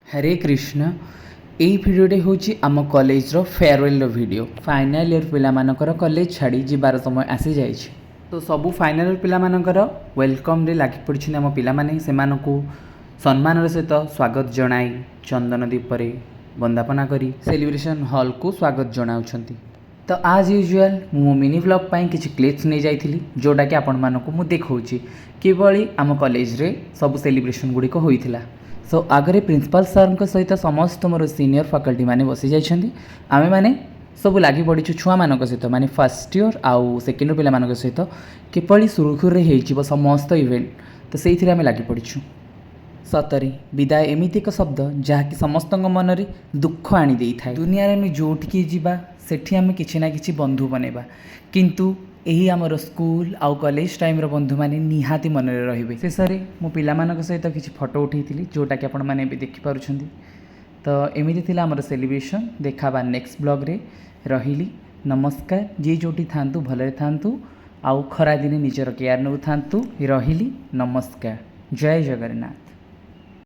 हरे कृष्ण। यही भिडियोटे हूँ आम college farewell video. Final year पिलामानकर कॉलेज छाड़ी जीवार समय आसी जाए। तो सबू फाइनाल इयर पिलामानकर वेलकम रे लगी पड़ी आम पिलामाने सेमानकु सम्मान सहित स्वागत जनाई चंदन दीपरे वंदापना करी सेलिब्रेशन हॉल को स्वागत जनाउछंती। तो आज यूजुआल मो मिनी व्लॉग पाई किछि क्लिप्स नहीं जाइथिली जोटा कि आपण मानकु मु देखौछि किभଳି आम कॉलेज रे सब सेलिब्रेशन गुड़िक होइथिला। सो आगे प्रिंसिपल सर सहित समस्त मोर सीनियर फैकल्टी मैंने बसी जाइछंती। आमे माने सब लगी पड़ीछु छुआ मान सहित माने फर्स्ट ईयर आउ सेकेंड ईयर पिला सहित किभଳି सुरुखुरे हो समस्त इवेंट तो से आम लगी पड़ीछु। सतरे विदाय एमती एक शब्द जहाँकि समस्त मन में दुख आनी था। दुनिया में जोटिकी जीवा सेठी आम किसी ना कि बंधु बनैबा किंतु यही आमर स्कूल आउ कॉलेज टाइम बंधु मैंने निहाती मन में रे। शेष में मो पिला सहित किसी फोटो उठेली जोटा कि आपने देखिपुं। तो एमती थी आमर सेलिब्रेशन। देखा नेक्स्ट ब्लॉग रे। रही नमस्कार। जी जोटी थांतु भले थांतु आउ खरा दिन निजर केयर नौ थांतु। रही नमस्कार। जय जगन्नाथ।